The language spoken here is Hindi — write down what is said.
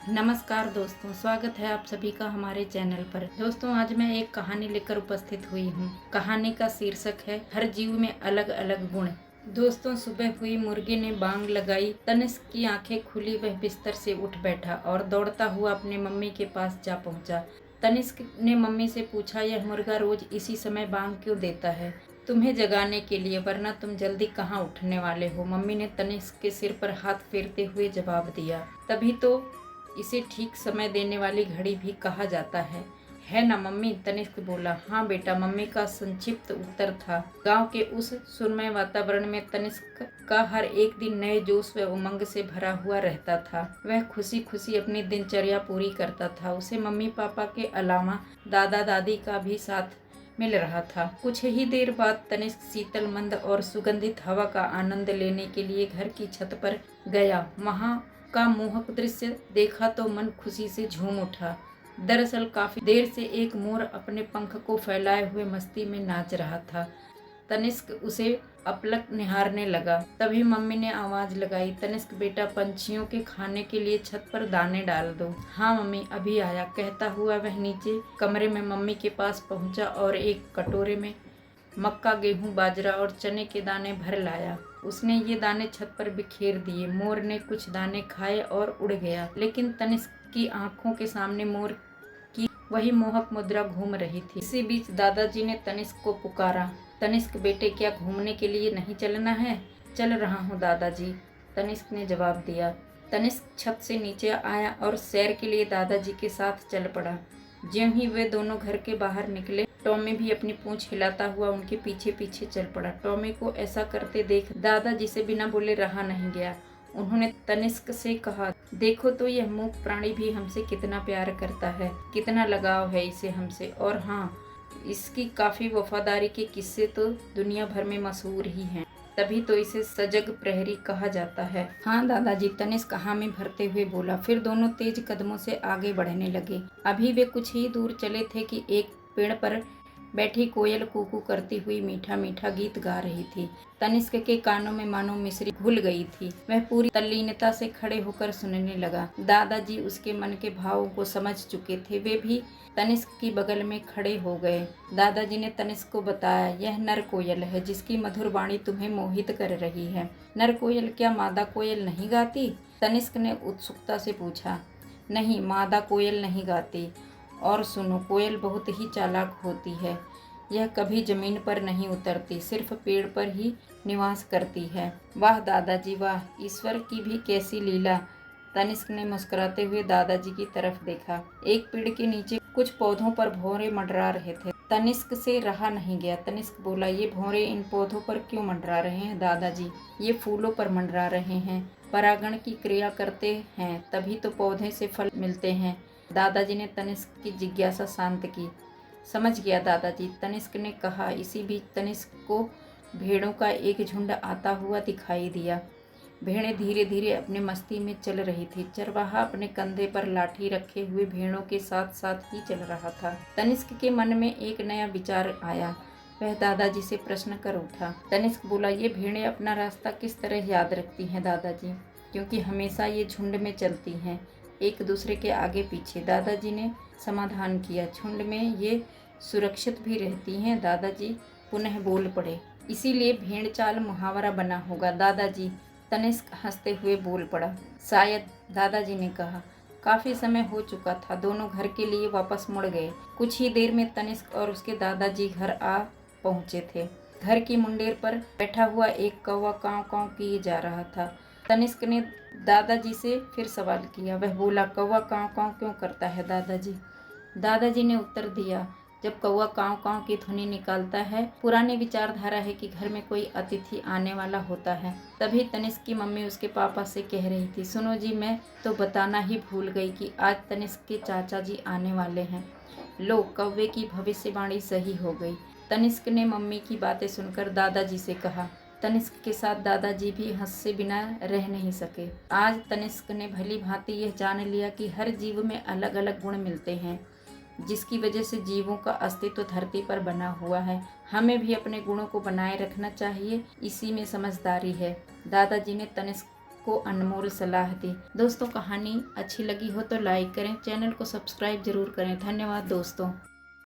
नमस्कार दोस्तों, स्वागत है आप सभी का हमारे चैनल पर। दोस्तों, आज मैं एक कहानी लेकर उपस्थित हुई हूँ। कहानी का शीर्षक है हर जीव में अलग अलग गुण। दोस्तों, सुबह हुई, मुर्गे ने बांग लगाई। तनिष्क की आंखें खुली, वह बिस्तर से उठ बैठा और दौड़ता हुआ अपने मम्मी के पास जा पहुंचा। तनिष्क ने मम्मी से पूछा, यह मुर्गा रोज इसी समय बांग क्यों देता है? तुम्हें जगाने के लिए, वरना तुम जल्दी कहाँ उठने वाले हो? मम्मी ने तनिष्क के सिर पर हाथ फेरते हुए जवाब दिया, तभी तो इसे ठीक समय देने वाली घड़ी भी कहा जाता है ना मम्मी? तनिष्क बोला। हाँ बेटा, मम्मी का संक्षिप्त उत्तर था। गांव के उस सुरमय वातावरण में तनिष्क का हर एक दिन नए जोश व उमंग से भरा हुआ रहता था। वह खुशी खुशी अपनी दिनचर्या पूरी करता था। उसे मम्मी पापा के अलावा दादा दादी का भी साथ मिल रहा था। कुछ ही देर बाद तनिष्क शीतल मंद और सुगंधित हवा का आनंद लेने के लिए घर की छत पर गया। वहाँ का मोहक दृश्य देखा तो मन खुशी से झूम उठा। दरअसल काफी देर से एक मोर अपने पंख को फैलाए हुए मस्ती में नाच रहा था। तनिष्क उसे अपलक निहारने लगा। तभी मम्मी ने आवाज लगाई, तनिष्क बेटा, पंछियों के खाने के लिए छत पर दाने डाल दो। हाँ मम्मी, अभी आया, कहता हुआ वह नीचे कमरे में मम्मी के पास पहुंचा और एक कटोरे में मक्का, गेहूं, बाजरा और चने के दाने भर लाया। उसने ये दाने छत पर बिखेर दिए। मोर ने कुछ दाने खाए और उड़ गया, लेकिन तनिष्क की आंखों के सामने मोर की वही मोहक मुद्रा घूम रही थी। इसी बीच दादाजी ने तनिष्क को पुकारा, तनिष्क बेटे, क्या घूमने के लिए नहीं चलना है? चल रहा हूँ दादाजी, तनिष्क ने जवाब दिया। तनिष्क छत से नीचे आया और सैर के लिए दादाजी के साथ चल पड़ा। ज्यों ही वे दोनों घर के बाहर निकले, टॉमी भी अपनी पूंछ हिलाता हुआ उनके पीछे पीछे चल पड़ा। टॉमी को ऐसा करते देख दादाजी से बिना बोले रहा नहीं गया। उन्होंने तनिष्क से कहा, देखो तो यह मूक प्राणी भी हमसे कितना प्यार करता है, कितना लगाव है इसे हमसे। और हाँ, इसकी काफी वफादारी के किस्से तो दुनिया भर में मशहूर ही हैं। तभी तो इसे सजग प्रहरी कहा जाता है। हाँ दादाजी, तनिष्क हामी भरते हुए बोला। फिर दोनों तेज कदमों से आगे बढ़ने लगे। अभी वे कुछ ही दूर चले थे कि एक पेड़ पर बैठी कोयल कूकू करती हुई मीठा मीठा गीत गा रही थी। तनिष्क के कानों में मानो मिश्री घुल गई थी। वह पूरी तल्लीनता से खड़े होकर सुनने लगा। दादाजी उसके मन के भावों को समझ चुके थे। वे भी तनिष्क की बगल में खड़े हो गए। दादाजी ने तनिष्क को बताया, यह नर कोयल है जिसकी मधुर वाणी तुम्हें मोहित कर रही है। नर कोयल क्या मादा कोयल नहीं गाती? तनिष्क ने उत्सुकता से पूछा। नहीं, मादा कोयल नहीं गाती। और सुनो, कोयल बहुत ही चालाक होती है। यह कभी जमीन पर नहीं उतरती, सिर्फ पेड़ पर ही निवास करती है। वाह दादाजी वाह, ईश्वर की भी कैसी लीला। तनिष्क ने मुस्कुराते हुए दादाजी की तरफ देखा। एक पेड़ के नीचे कुछ पौधों पर भौरे मंडरा रहे थे। तनिष्क से रहा नहीं गया। तनिष्क बोला, ये भौरे इन पौधों पर क्यों मंडरा रहे हैं दादाजी? ये फूलों पर मंडरा रहे हैं। परागण की क्रिया करते हैं, तभी तो पौधे से फल मिलते हैं। दादाजी ने तनिष्क की जिज्ञासा शांत की। समझ गया दादाजी, तनिष्क ने कहा। इसी बीच तनिष्क को भेड़ों का एक झुंड आता हुआ दिखाई दिया। भेड़ें धीरे धीरे अपने मस्ती में चल रही थी। चरवाहा अपने कंधे पर लाठी रखे हुए भेड़ों के साथ साथ ही चल रहा था। तनिष्क के मन में एक नया विचार आया। वह दादाजी से प्रश्न कर उठा। तनिष्क बोला, ये भेड़ें अपना रास्ता किस तरह याद रखती हैं दादाजी? क्योंकि हमेशा ये झुंड में चलती हैं, एक दूसरे के आगे पीछे, दादाजी ने समाधान किया। झुंड में ये सुरक्षित भी रहती हैं। दादाजी पुनः बोल पड़े। इसीलिए भेड़ चाल मुहावरा बना होगा दादाजी, तनिष्क हंसते हुए बोल पड़ा। शायद, दादाजी ने कहा। काफी समय हो चुका था। दोनों घर के लिए वापस मुड़ गए। कुछ ही देर में तनिष्क और उसके दादाजी घर आ पहुंचे थे। घर की मुंडेर पर बैठा हुआ एक कौवा कांव कांव किए जा रहा था। तनिष्क ने दादाजी से फिर सवाल किया। वह बोला, कौवा कांव कांव क्यों करता है दादाजी? दादाजी ने उत्तर दिया, जब कौवा कांव कांव की ध्वनि निकालता है, पुरानी विचारधारा है कि घर में कोई अतिथि आने वाला होता है। तभी तनिष्क की मम्मी उसके पापा से कह रही थी, सुनो जी, मैं तो बताना ही भूल गई कि आज तनिष्क के चाचा जी आने वाले हैं। लो, कौवे की भविष्यवाणी सही हो गई। तनिष्क ने मम्मी की बातें सुनकर दादाजी से कहा। तनिष्क के साथ दादाजी भी हंसे बिना रह नहीं सके। आज तनिष्क ने भली भांति यह जान लिया कि हर जीव में अलग अलग गुण मिलते हैं, जिसकी वजह से जीवों का अस्तित्व धरती पर बना हुआ है। हमें भी अपने गुणों को बनाए रखना चाहिए, इसी में समझदारी है। दादाजी ने तनिष्क को अनमोल सलाह दी। दोस्तों कहानी अच्छी लगी हो तो लाइक करें, चैनल को सब्सक्राइब जरूर करें। धन्यवाद दोस्तों।